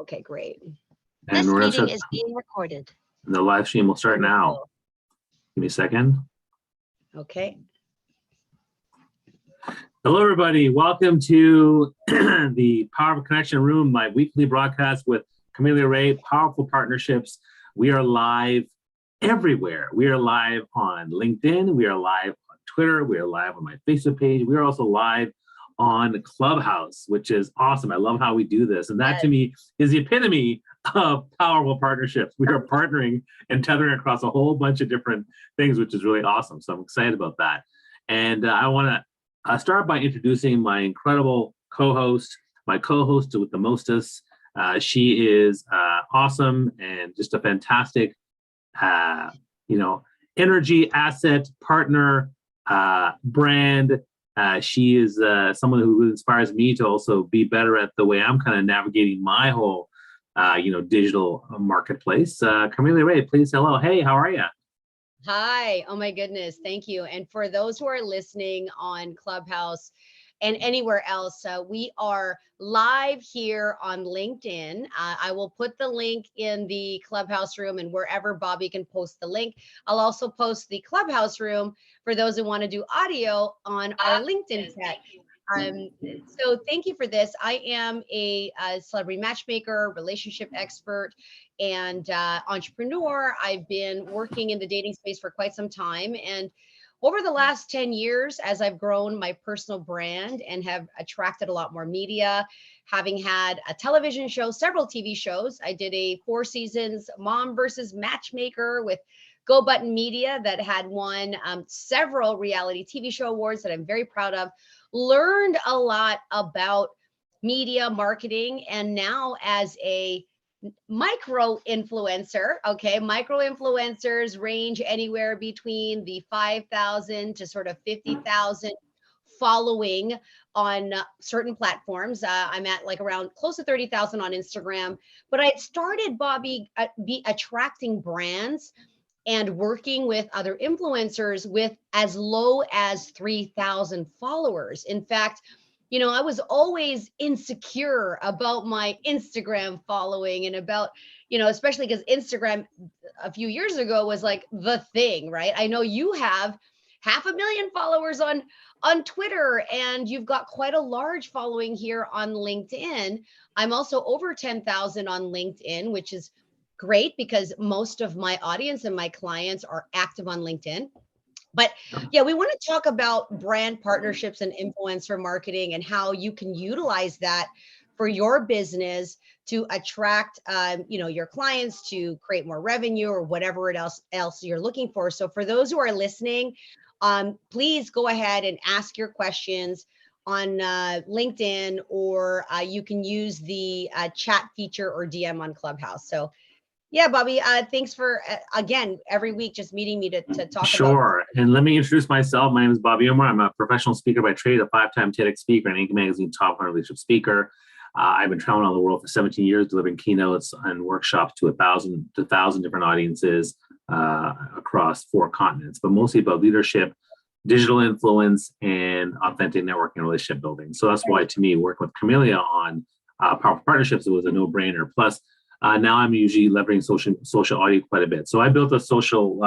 Okay, great. And This we're gonna meeting start, is being recorded. the live stream will start now. Wonderful. Give me a second. Okay. Hello, everybody. Welcome to the Power of Connection Room, my weekly broadcast with Camelia Ray, Powerful Partnerships. We are live everywhere. We are live on LinkedIn. We are live on Twitter. We are live on my Facebook page. We are also live on Clubhouse, which is awesome. I love how we do this. And that to me is the epitome of powerful partnerships. We are partnering and tethering across a whole bunch of different things, which is really awesome. So I'm excited about that. And I want to start by introducing my incredible co-host, my co-host with the mostest. She is awesome and just a fantastic, energy, asset, partner, brand. She is someone who inspires me to also be better at the way I'm kind of navigating my whole, digital marketplace. Camelia Ray, please, hello. Hey, how are you? Hi. Oh my goodness. Thank you. And for those who are listening on Clubhouse and anywhere else, we are live here on LinkedIn. I will put the link in the Clubhouse room and wherever Bobby can post the link. I'll also post the Clubhouse room for those who want to do audio on our LinkedIn chat. So thank you for this. I am a celebrity matchmaker, relationship expert, and entrepreneur. I've been working in the dating space for quite some time. And over the last 10 years, as I've grown my personal brand and have attracted a lot more media, having had a television show, several TV shows, I did a 4 seasons Mom versus Matchmaker with Go Button Media that had won several reality TV show awards that I'm very proud of. Learned a lot about media marketing, and now as a micro influencer, okay, micro influencers range anywhere between the 5,000 to sort of 50,000 following on certain platforms. I'm at like around close to 30,000 on Instagram, but I started, Bobby, be attracting brands and working with other influencers with as low as 3,000 followers. In fact, I was always insecure about my Instagram following and about, especially because Instagram a few years ago was like the thing, right? I know you have 500,000 followers on Twitter, and you've got quite a large following here on LinkedIn. I'm also over 10,000 on LinkedIn, which is great because most of my audience and my clients are active on LinkedIn. But yeah, we want to talk about brand partnerships and influencer marketing and how you can utilize that for your business to attract, your clients, to create more revenue or whatever else you're looking for. So for those who are listening, please go ahead and ask your questions on LinkedIn, or you can use the chat feature or DM on Clubhouse. So yeah, Bobby, thanks for, again, every week just meeting me to talk Sure. about. And let me introduce myself. My name is Bobby Omar. I'm a professional speaker by trade, a 5-time TEDx speaker, and Inc. Magazine top 100 leadership speaker. I've been traveling all the world for 17 years, delivering keynotes and workshops to 1,000 different audiences across 4 continents, but mostly about leadership, digital influence, and authentic networking and relationship building. So that's why, to me, working with Camelia on Powerful Partnerships, it was a no-brainer. Plus, now I'm usually leveraging social audio quite a bit. So I built a social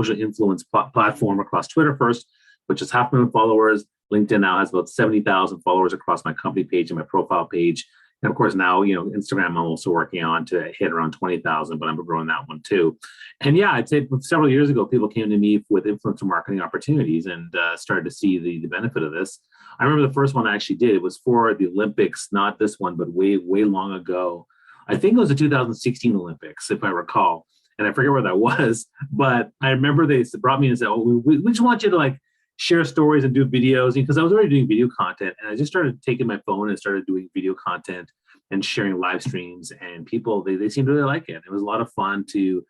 influence platform across Twitter first, which is 500,000 followers. LinkedIn now has about 70,000 followers across my company page and my profile page. And of course, now, Instagram I'm also working on to hit around 20,000, but I'm growing that one too. And yeah, I'd say several years ago, people came to me with influencer marketing opportunities and started to see the benefit of this. I remember the first one I actually did, it was for the Olympics, not this one, but way, way long ago. I think it was the 2016 Olympics, if I recall, and I forget where that was, but I remember they brought me and said, "Oh, we just want you to share stories and do videos," because I was already doing video content, and I just started taking my phone and started doing video content and sharing live streams, and people they seemed to really like it. It was a lot of fun to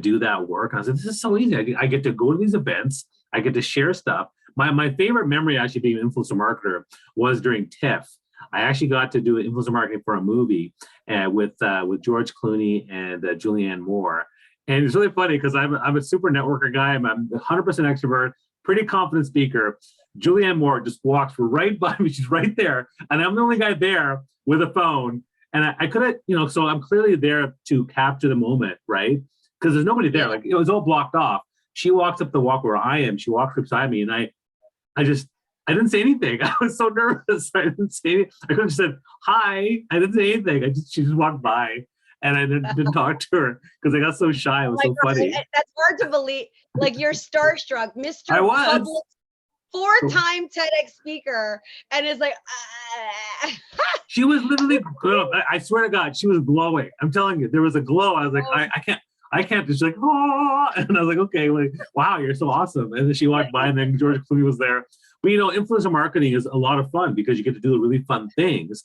do that work. And I said, "This is so easy. I get to go to these events, I get to share stuff." My favorite memory actually being an influencer marketer was during TIFF. I actually got to do influencer marketing for a movie with George Clooney and Julianne Moore. And it's really funny because I'm a super networker guy. I'm 100% extrovert, pretty confident speaker. Julianne Moore just walks right by me. She's right there. And I'm the only guy there with a phone. And I could have, so I'm clearly there to capture the moment, right? Because there's nobody there. Yeah. Like it was all blocked off. She walks up the walk where I am. She walks beside me, and I didn't say anything. I was so nervous. I didn't say anything. I could have said hi. I didn't say anything. She just walked by, and I didn't talk to her because I got so shy. It Oh was my so funny. God, that's hard to believe. Like you're starstruck, I Mr. was. Public, four-time TEDx speaker, and it's like, She was literally, I swear to God, she was glowing. I'm telling you, there was a glow. I was like, oh, I can't. She's like, oh, and I was like, okay, like, wow, you're so awesome. And then she walked by, and then George Clooney was there. But influencer marketing is a lot of fun because you get to do really fun things,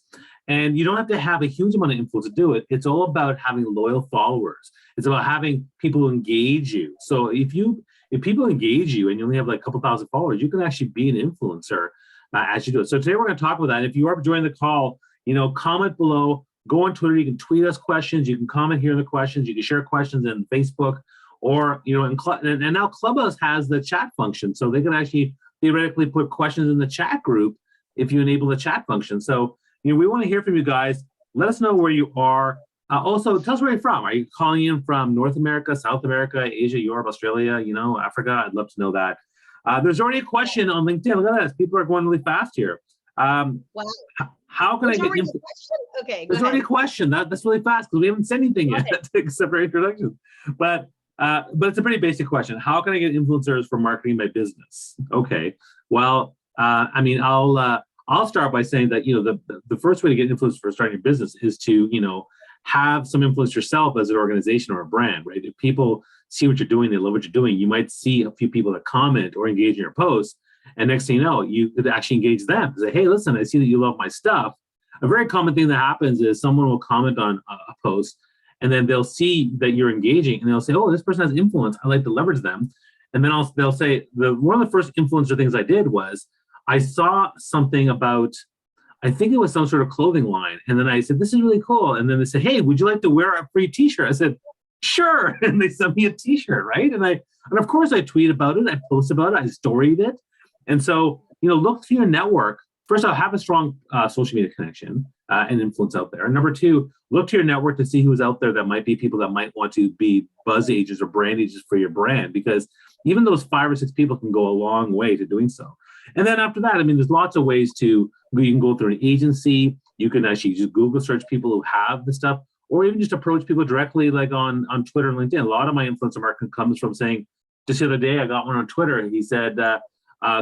and you don't have to have a huge amount of influence to do it. It's all about having loyal followers. It's about having people engage you. So if people engage you and you only have like a couple thousand followers, you can actually be an influencer as you do it. So today we're going to talk about that. If you are joining the call, comment below, go on Twitter. You can tweet us questions. You can comment here in the questions. You can share questions in Facebook, or and now Clubhouse has the chat function, so they can actually theoretically put questions in the chat group if you enable the chat function. So we want to hear from you guys. Let us know where you are. Also, tell us where you're from. Are you calling in from North America, South America, Asia, Europe, Australia, Africa? I'd love to know that. There's already a question on LinkedIn. Look at this. People are going really fast here. wow. How can There's I get already a question? Okay, go There's already a ahead. question. That's really fast because we haven't said anything Go yet ahead. except for introductions. But it's a pretty basic question. How can I get influencers for marketing my business? Okay. Well, I'll start by saying that the first way to get influence for starting a business is to have some influence yourself as an organization or a brand, right? If people see what you're doing, they love what you're doing, you might see a few people that comment or engage in your posts, and next thing you know, you could actually engage them. Say, hey, listen, I see that you love my stuff. A very common thing that happens is someone will comment on a post, and then they'll see that you're engaging, and they'll say, oh, this person has influence. I like to leverage them. And then they'll say, one of the first influencer things I did was I saw something about, I think it was some sort of clothing line. And then I said, this is really cool. And then they said, hey, would you like to wear a free t-shirt? I said, sure. And they sent me a t-shirt, right? And of course I tweet about it, I post about it, I storied it. And so, look to your network. First off, have a strong social media connection and influence out there. And number two, look to your network to see who's out there that might be people that might want to be buzz agents or brand agents for your brand, because even those 5 or 6 people can go a long way to doing so. And then after that, there's lots of ways you can go through an agency. You can actually just Google search people who have the stuff, or even just approach people directly, like on Twitter and LinkedIn. A lot of my influencer marketing comes from saying, just the other day, I got one on Twitter, and he said,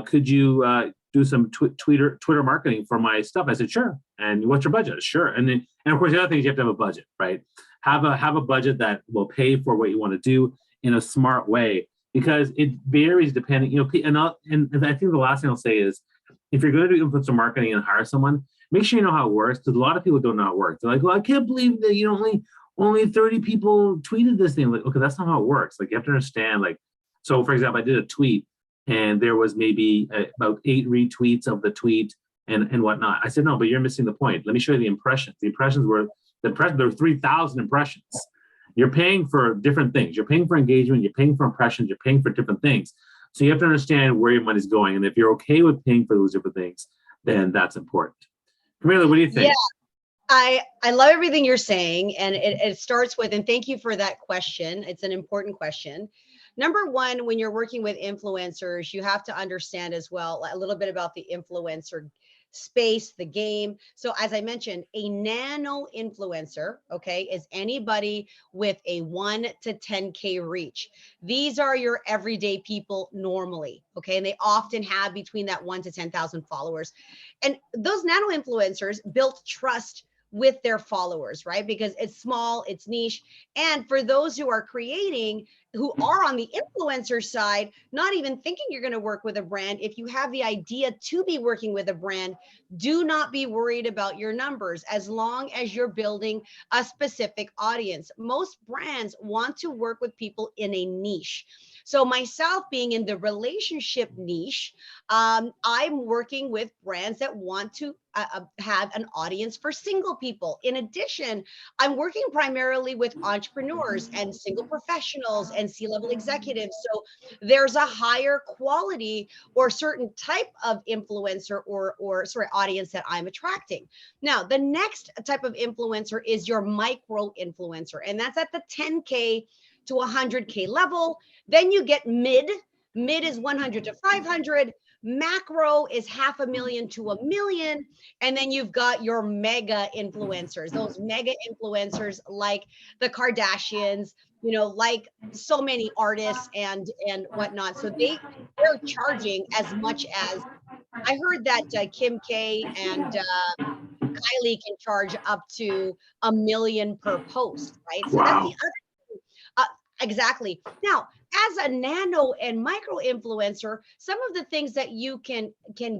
could you do some Twitter marketing for my stuff? I said, sure. And what's your budget? Sure. And of course, the other thing is you have to have a budget, right? Have a budget that will pay for what you want to do in a smart way, because it varies depending, and I think the last thing I'll say is, if you're going to do influencer marketing and hire someone, make sure you know how it works, because a lot of people don't know how it works. They're like, well, I can't believe that only 30 people tweeted this thing. Like, okay, that's not how it works. Like, you have to understand, so for example, I did a tweet, and there was maybe about 8 retweets of the tweet and whatnot. I said, no, but you're missing the point. Let me show you the impressions. There were 3,000 impressions. You're paying for different things. You're paying for engagement. You're paying for impressions. You're paying for different things. So you have to understand where your money's going. And if you're okay with paying for those different things, then that's important. Camila, what do you think? Yeah, I love everything you're saying. And it starts with, and thank you for that question. It's an important question. Number one, when you're working with influencers, you have to understand as well a little bit about the influencer space, the game. So as I mentioned, a nano influencer, okay, is anybody with a 1 to 10K reach. These are your everyday people normally, okay? And they often have between that 1 to 10,000 followers. And those nano influencers built trust with their followers, right? Because it's small, it's niche. And for those who are creating, who are on the influencer side, not even thinking you're going to work with a brand, if you have the idea to be working with a brand, do not be worried about your numbers as long as you're building a specific audience. Most brands want to work with people in a niche. So myself being in the relationship niche, I'm working with brands that want to have an audience for single people. In addition, I'm working primarily with entrepreneurs and single professionals and C-level executives. So there's a higher quality or certain type of influencer or sorry audience that I'm attracting. Now, the next type of influencer is your micro influencer, and that's at the 10K to 100K level. Then you get mid is 100 to 500, macro is 500,000 to 1 million, and then you've got your mega influencers, those mega influencers like the Kardashians, like so many artists and whatnot. So they're charging as much as, I heard that Kim K and Kylie can charge up to 1 million per post, right? So that's the Wow. other uh, exactly. Now, as a nano and micro influencer, some of the things that you can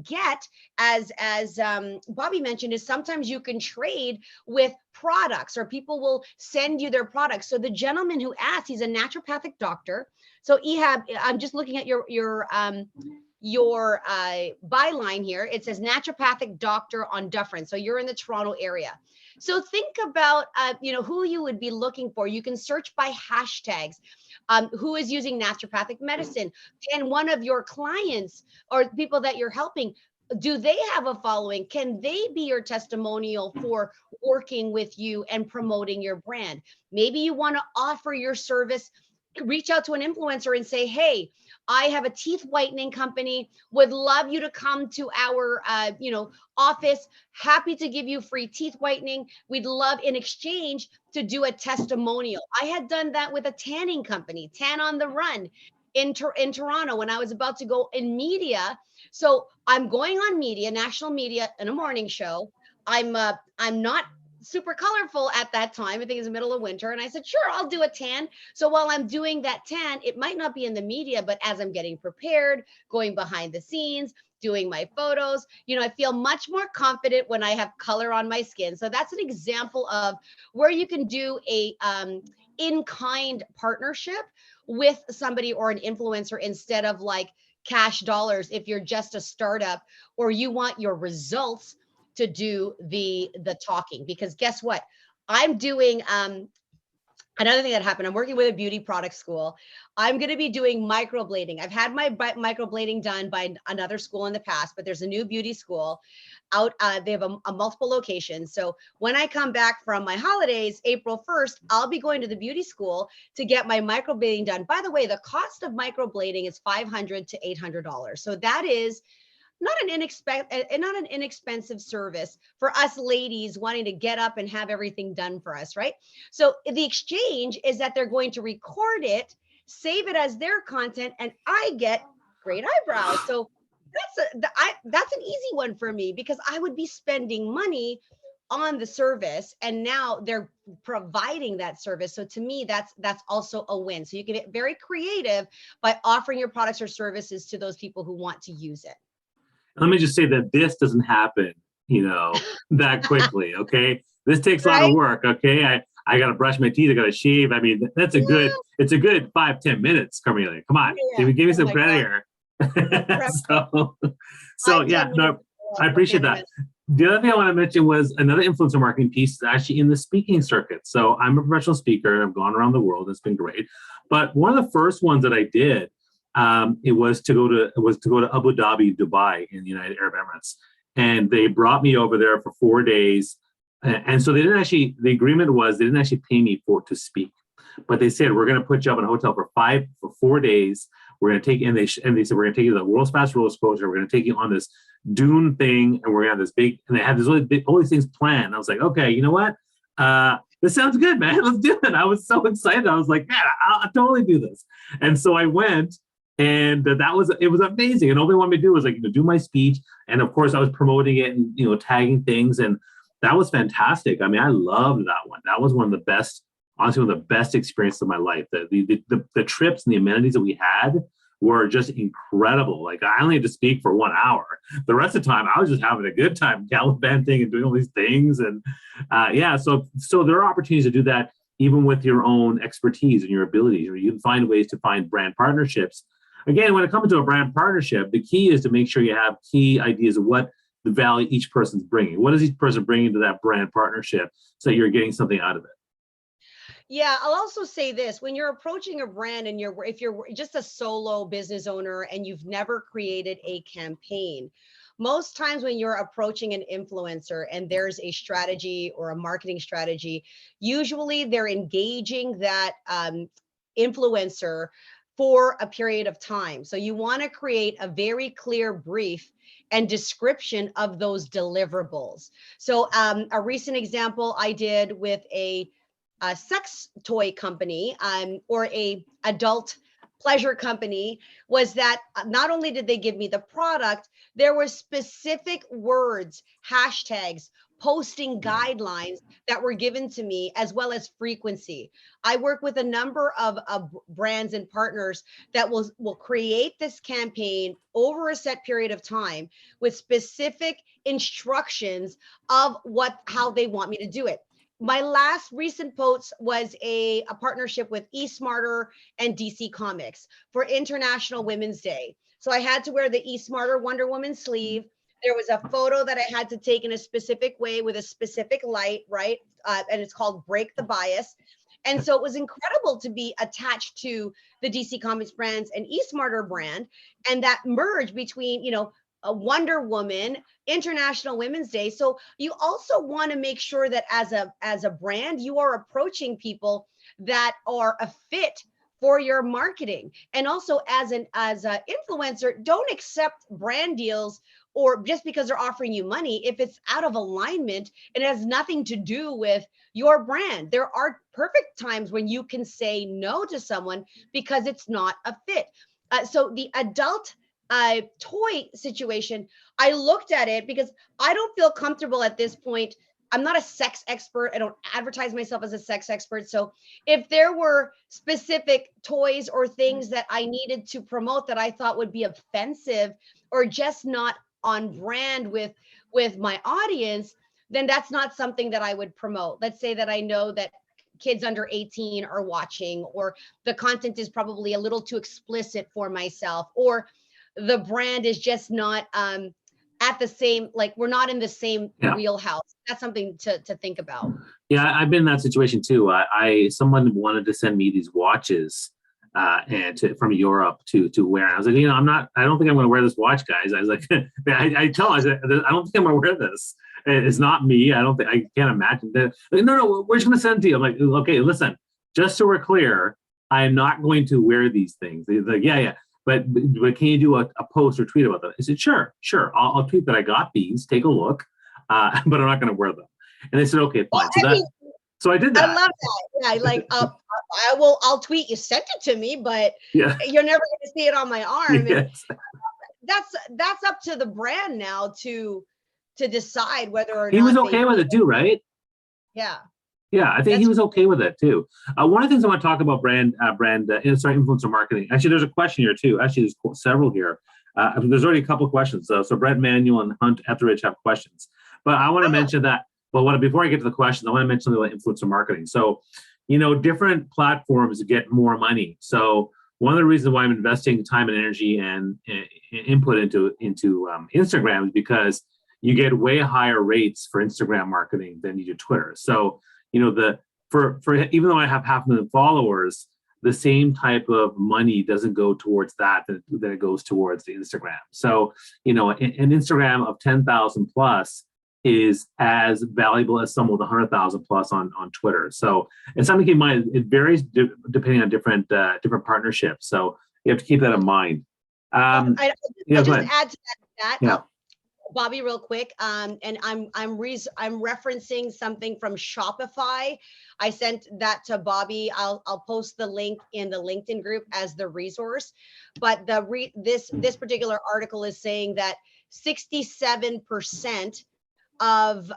get, as Bobby mentioned, is sometimes you can trade with products, or people will send you their products. So the gentleman who asked, he's a naturopathic doctor. So Ehab, I'm just looking at your byline here. It says naturopathic doctor on Dufferin. So you're in the Toronto area. So think about who you would be looking for. You can search by hashtags. Who is using naturopathic medicine? And one of your clients or people that you're helping, do they have a following? Can they be your testimonial for working with you and promoting your brand? Maybe you want to offer your service, reach out to an influencer and say, hey, I have a teeth whitening company, would love you to come to our office, happy to give you free teeth whitening. We'd love in exchange to do a testimonial. I had done that with a tanning company, Tan on the Run, in Toronto, when I was about to go in media. So I'm going on media, national media, in a morning show. I'm not super colorful at that time. I think it's the middle of winter. And I said, sure, I'll do a tan. So while I'm doing that tan, it might not be in the media, but as I'm getting prepared, going behind the scenes, doing my photos, I feel much more confident when I have color on my skin. So that's an example of where you can do a in-kind partnership with somebody or an influencer instead of like cash dollars if you're just a startup or you want your results to do the talking. Because guess what, I'm doing another thing that happened, I'm working with a beauty product school. I'm going to be doing microblading. I've had my microblading done by another school in the past, but there's a new beauty school out. They have a multiple locations. So when I come back from my holidays, April 1st, I'll be going to the beauty school to get my microblading done. By the way, the cost of microblading is $500 to $800. So that is not an inexpensive service for us ladies wanting to get up and have everything done for us, right? So the exchange is that they're going to record it, save it as their content, and I get great eyebrows. So that's an easy one for me because I would be spending money on the service and now they're providing that service. So to me, that's also a win. So you can get very creative by offering your products or services to those people who want to use it. Let me just say that this doesn't happen, that quickly. Okay. This takes a lot of Right? work. Okay. I got to brush my teeth. I got to shave. I mean, it's a good 5-10 minutes, Carmelia. Come on. Yeah. Give me Oh some my credit God. here. Prep so five, yeah, 10 minutes. no, I appreciate 10 that. minutes. The other thing I want to mention was another influencer marketing piece is actually in the speaking circuit. So I'm a professional speaker. I've gone around the world. It's been great. But one of the first ones that I did, it was to go to Abu Dhabi, Dubai, in the United Arab Emirates, and they brought me over there for 4 days. And so they didn't actually. The agreement was they didn't actually pay me to speak, but they said we're going to put you up in a hotel for 4 days. We're going to take and they said we're going to take you to the world's fastest roller coaster. We're going to take you on this dune thing, and we're going to have this big. And they had all these things planned. I was like, okay, you know what? This sounds good, man. Let's do it. I was so excited. I was like, man, I'll totally do this. And so I went. And it was amazing. And all they wanted me to do was do my speech. And of course I was promoting it and, tagging things. And that was fantastic. I mean, I loved that one. That was one of the best, honestly, one of the best experiences of my life. The trips and the amenities that we had were just incredible. Like I only had to speak for 1 hour. The rest of the time I was just having a good time gallivanting and doing all these things. And so there are opportunities to do that. even with your own expertise and your abilities. You can find ways to find brand partnerships. Again, when it comes to a brand partnership, the key is to make sure you have key ideas of what the value each person's bringing. What is each person bringing to that brand partnership so you're getting something out of it? Yeah, I'll also say this, when you're approaching a brand and if you're just a solo business owner and you've never created a campaign, most times when you're approaching an influencer and there's a strategy or a marketing strategy, usually they're engaging that influencer for a period of time. So you want to create a very clear brief and description of those deliverables. So a recent example I did with a sex toy company or a adult pleasure company was that not only did they give me the product, there were specific words, hashtags, posting guidelines that were given to me, as well as frequency. I work with a number of brands and partners that will create this campaign over a set period of time with specific instructions of how they want me to do it. My last recent post was a partnership with eSmarter and DC Comics for International Women's Day. So I had to wear the eSmarter Wonder Woman sleeve. There was a photo that I had to take in a specific way with a specific light, right? And it's called Break the Bias. And so it was incredible to be attached to the DC Comics brands and eSmarter brand, and that merge between, a Wonder Woman, International Women's Day. So you also want to make sure that as a brand, you are approaching people that are a fit for your marketing. And also as an influencer, don't accept brand deals or just because they're offering you money if it's out of alignment and it has nothing to do with your brand. There are perfect times when you can say no to someone because it's not a fit. So the adult toy situation, I looked at it because I don't feel comfortable at this point. I'm not a sex expert. I don't advertise myself as a sex expert. So if there were specific toys or things that I needed to promote that I thought would be offensive or just not on brand with my audience, then that's not something that I would promote. Let's say that I know that kids under 18 are watching, or the content is probably a little too explicit for myself, or the brand is just not at the same, like we're not in the same wheelhouse. That's something to think about. Yeah, I've been in that situation too. Someone wanted to send me these watches from Europe to wear. I was like, I don't think I'm going to wear this watch, guys. I was like, I don't think I'm going to wear this. It's not me. I can't imagine that. Like, no, we're just going to send it to you. I'm like, okay, listen, just so we're clear, I'm not going to wear these things. They're like, yeah. But can you do a post or tweet about that? I said, sure. I'll tweet that I got these. Take a look, but I'm not going to wear them. And they said, okay, fine. So I did that. I love that. Yeah, like I'll tweet you sent it to me, but you're never going to see it on my arm. Yes. And that's up to the brand now to decide whether or not he was okay with it too, right? Yeah. Yeah, I think he was okay with it too. One of the things I want to talk about influencer marketing. Actually, there's a question here too. Actually, there's several here. There's already a couple of questions. So Brett Manuel and Hunt Etheridge have questions. But I want to mention that. But before I get to the questions, I want to mention something about influencer marketing. So, different platforms get more money. So one of the reasons why I'm investing time and energy and input into Instagram is because you get way higher rates for Instagram marketing than you do Twitter. So for even though I have 500,000 followers, the same type of money doesn't go towards that it goes towards the Instagram. So an Instagram of 10,000 plus is as valuable as someone with 100,000 plus on Twitter. So it's something to keep in mind. It varies depending on different partnerships. So you have to keep that in mind. I just add to that. Yeah. Bobby, real quick, and I'm referencing something from Shopify. I sent that to Bobby. I'll post the link in the LinkedIn group as the resource. But this particular article is saying that 67% of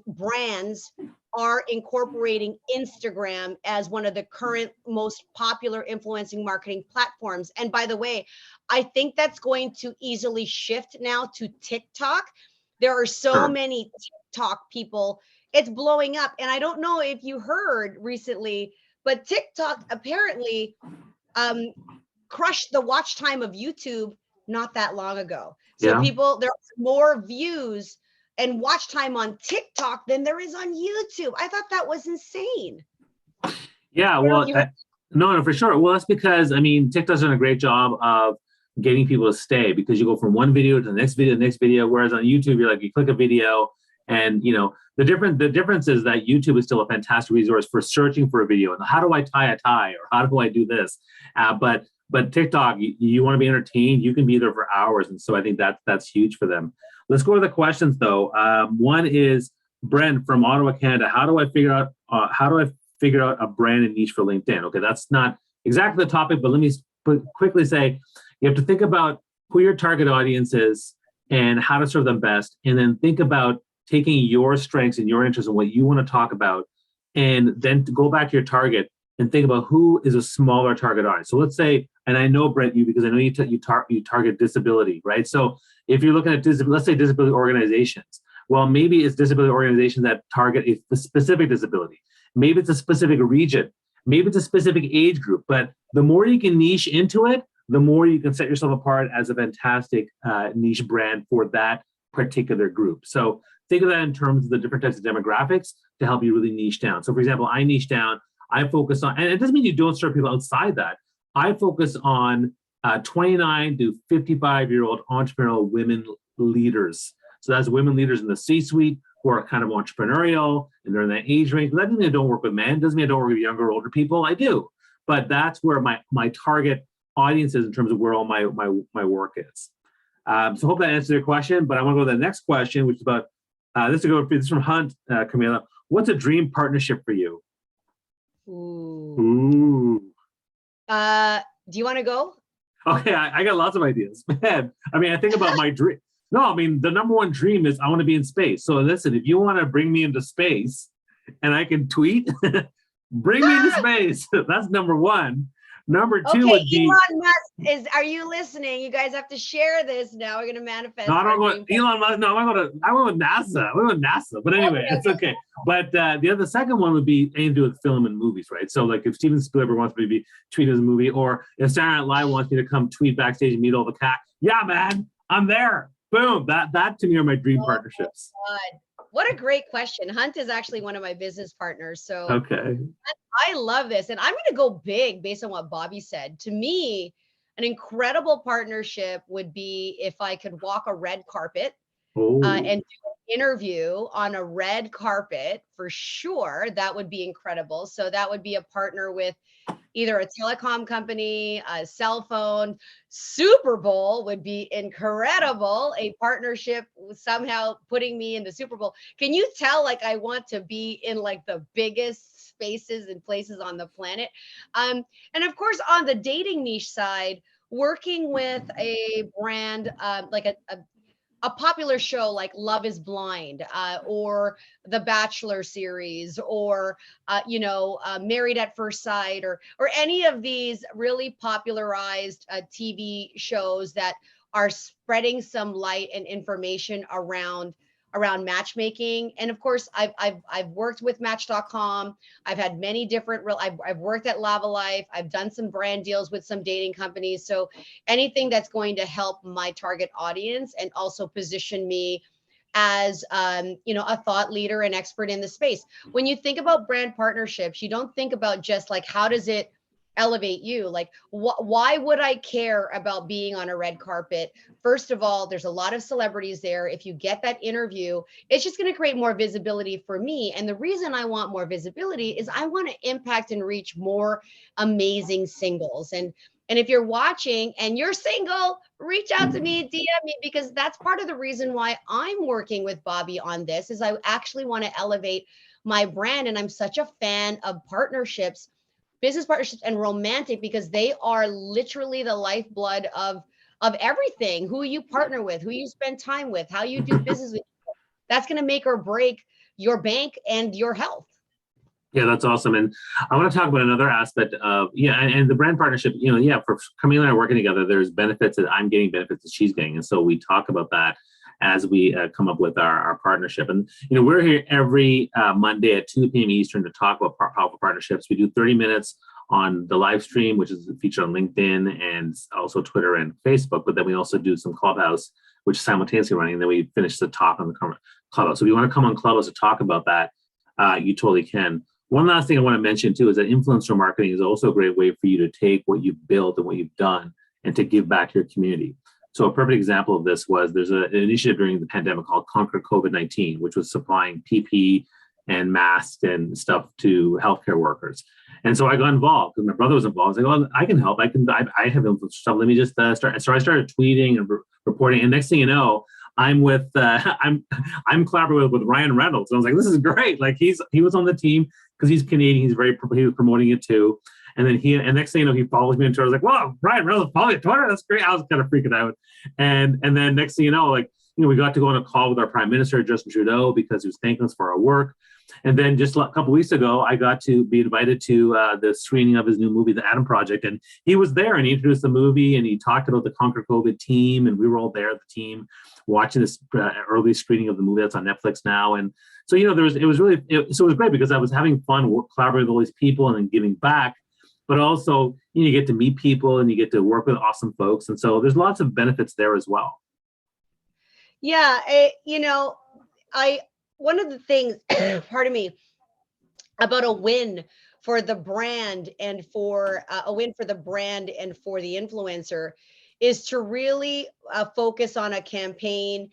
brands are incorporating Instagram as one of the current most popular influencing marketing platforms. And by the way, I think that's going to easily shift now to TikTok. There are so many TikTok people it's blowing up. And I don't know if you heard recently, but TikTok apparently um, crushed the watch time of YouTube not that long ago. So Yeah. people, there are more views and watch time on TikTok than there is on YouTube. I thought that was insane. Yeah. Well, no, for sure. Well, that's because, I mean, TikTok's done a great job of getting people to stay, because you go from one video to the next video, the next video. Whereas on YouTube, you're like, you click a video, and the difference is that YouTube is still a fantastic resource for searching for a video and how do I tie a tie, or how do I do this. But TikTok, you want to be entertained, you can be there for hours, and so I think that's huge for them. Let's go to the questions though. One is Brent from Ottawa, Canada. How do I figure out a brand and niche for LinkedIn? Okay, that's not exactly the topic, but let me quickly say you have to think about who your target audience is and how to serve them best, and then think about taking your strengths and your interests and what you want to talk about, and then to go back to your target and think about who is a smaller target audience. So let's say, and I know Brent, because I know you target disability, right? So if you're looking at let's say disability organizations, well, maybe it's disability organizations that target a specific disability. Maybe it's a specific region. Maybe it's a specific age group. But the more you can niche into it, the more you can set yourself apart as a fantastic niche brand for that particular group. So think of that in terms of the different types of demographics to help you really niche down. So for example, I niche down, I focus on, and it doesn't mean you don't serve people outside that. I focus on 29 to 55-year-old entrepreneurial women leaders. So that's women leaders in the C-suite who are kind of entrepreneurial and they're in that age range. That doesn't mean I don't work with men. Doesn't mean I don't work with younger or older people. I do, but that's where my target audience is in terms of where all my work is. So hope that answers your question. But I want to go to the next question, which is about this is from Hunt, Camila. What's a dream partnership for you? Ooh. Do you want to go? Okay, I got lots of ideas, man. I mean, I think about my dream. No, I mean, the number one dream is I want to be in space. So listen, if you want to bring me into space and I can tweet, bring me into space. That's number one. Number two would be Elon Musk are you listening? You guys have to share this now. We're gonna manifest. No, I don't go Elon Musk. No, I went with NASA. I went with NASA. But anyway, it's okay. But the second one would be anything to do with film and movies, right? So like if Steven Spielberg wants me to be tweeting his movie, or if Saturday Night Live wants me to come tweet backstage and meet all the cast, yeah, man, I'm there. Boom. That to me are my dream partnerships. God. What a great question. Hunt is actually one of my business partners. So okay. I love this. And I'm going to go big based on what Bobby said. To me, an incredible partnership would be if I could walk a red carpet and do an interview on a red carpet for sure. That would be incredible. So that would be a partner with either a telecom company, a cell phone. Super Bowl would be incredible. A partnership somehow putting me in the Super Bowl. Can you tell, like, I want to be in like the biggest spaces and places on the planet? And of course, on the dating niche side, working with a brand like a popular show like Love is Blind or the Bachelor series or, Married at First Sight or any of these really popularized TV shows that are spreading some light and information around matchmaking. And of course, I've worked with Match.com. I've had many different I've worked at Lava Life. I've done some brand deals with some dating companies. So anything that's going to help my target audience and also position me as a thought leader and expert in the space. When you think about brand partnerships, you don't think about just like how does it elevate you? Like why would I care about being on a red carpet? First of all, there's a lot of celebrities there. If you get that interview, it's just going to create more visibility for me. And the reason I want more visibility is I want to impact and reach more amazing singles. And if you're watching and you're single, reach out to me, DM me, because that's part of the reason why I'm working with Bobby on this is I actually want to elevate my brand. And I'm such a fan of partnerships, business partnerships and romantic, because they are literally the lifeblood of everything. Who you partner with, who you spend time with, how you do business with. That's going to make or break your bank and your health. Yeah, that's awesome. And I want to talk about another aspect of, and the brand partnership, for Camila and I working together, there's benefits that I'm getting, benefits that she's getting. And so we talk about that. as we come up with our partnership. And, we're here every Monday at 2 p.m. Eastern to talk about powerful partnerships. We do 30 minutes on the live stream, which is featured on LinkedIn and also Twitter and Facebook. But then we also do some Clubhouse, which is simultaneously running. And then we finish the talk on the Clubhouse. So if you want to come on Clubhouse to talk about that, you totally can. One last thing I want to mention too is that influencer marketing is also a great way for you to take what you've built and what you've done and to give back to your community. So a perfect example of this was there's an initiative during the pandemic called Conquer COVID-19, which was supplying PPE and masks and stuff to healthcare workers. And so I got involved because my brother was involved. I was like, well, I can help. I have influencer stuff. Let me just start. So I started tweeting and reporting. And next thing you know, I'm collaborating with Ryan Reynolds. And I was like, this is great. Like he was on the team because he's Canadian. He was promoting it too. And then next thing you know, he follows me on Twitter. I was like, whoa, Ryan Reynolds followed me on Twitter. That's great. I was kind of freaking out. And then next thing you know, we got to go on a call with our Prime Minister, Justin Trudeau, because he was thanking us for our work. And then just a couple of weeks ago, I got to be invited to the screening of his new movie, The Adam Project. And he was there and he introduced the movie and he talked about the Conquer COVID team. And we were all there, the team, watching this early screening of the movie that's on Netflix now. And so, it was great because I was having fun collaborating with all these people and then giving back. But also, you get to meet people and you get to work with awesome folks. And so there's lots of benefits there as well. Yeah, one of the things, pardon me, about a win for the brand and for a win for the brand and for the influencer is to really focus on a campaign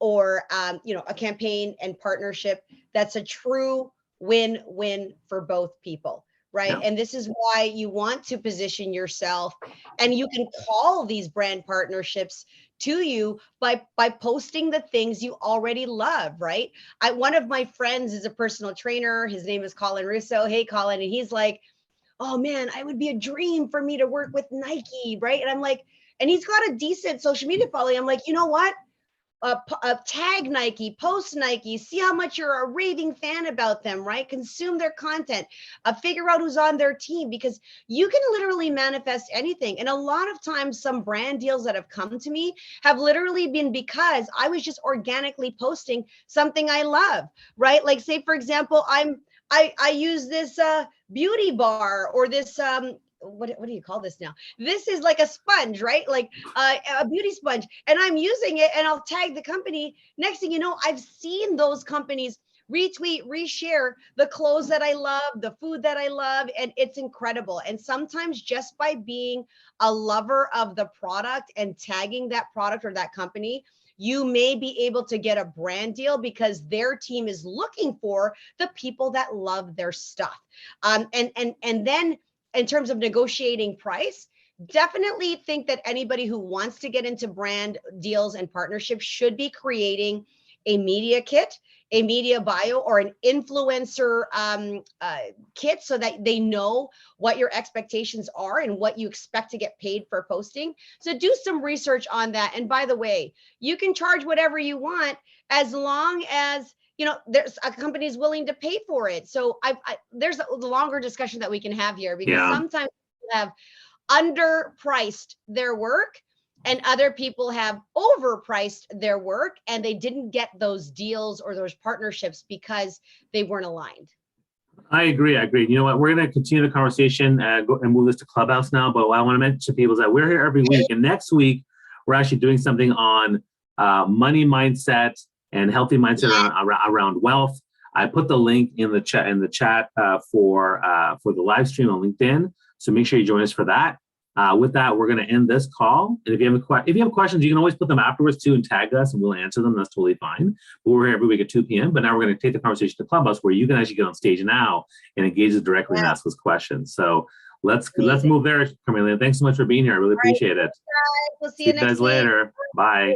or, a campaign and partnership that's a true win-win for both people. Right. Yeah. And this is why you want to position yourself, and you can call these brand partnerships to you by posting the things you already love. Right. One of my friends is a personal trainer. His name is Colin Russo. Hey, Colin. And he's like, oh man, it would be a dream for me to work with Nike. Right. And I'm like, and he's got a decent social media following. I'm like, you know what? Tag Nike, post Nike, see how much you're a raving fan about them, right? Consume their content, figure out who's on their team, because you can literally manifest anything. And a lot of times some brand deals that have come to me have literally been because I was just organically posting something I love, right? Like say, for example, I use this beauty bar or this what do you call this now? This is like a sponge, right? Like a beauty sponge. And I'm using it and I'll tag the company. Next thing you know, I've seen those companies retweet, reshare the clothes that I love, the food that I love, and it's incredible. And sometimes just by being a lover of the product and tagging that product or that company, you may be able to get a brand deal because their team is looking for the people that love their stuff. And then in terms of negotiating price, definitely think that anybody who wants to get into brand deals and partnerships should be creating a media kit, a media bio, or an influencer kit so that they know what your expectations are and what you expect to get paid for posting. So do some research on that. And by the way, you can charge whatever you want as long as there's a company is willing to pay for it. So there's a longer discussion that we can have here because sometimes people have underpriced their work and other people have overpriced their work and they didn't get those deals or those partnerships because they weren't aligned. I agree. You know what? We're going to continue the conversation and move this to Clubhouse now. But what I want to mention to people is that we're here every week. And next week, we're actually doing something on money mindset and healthy mindset around wealth. I put the link in the chat for the live stream on LinkedIn. So make sure you join us for that. With that, we're going to end this call. And if you have questions, you can always put them afterwards too and tag us, and we'll answer them. That's totally fine. But we're here every week at 2 p.m. But now we're going to take the conversation to Clubhouse, where you can actually get on stage now and engage us directly and ask us questions. So let's move there, Carmelia. Thanks so much for being here. I really appreciate it. We'll see you next guys later. Bye.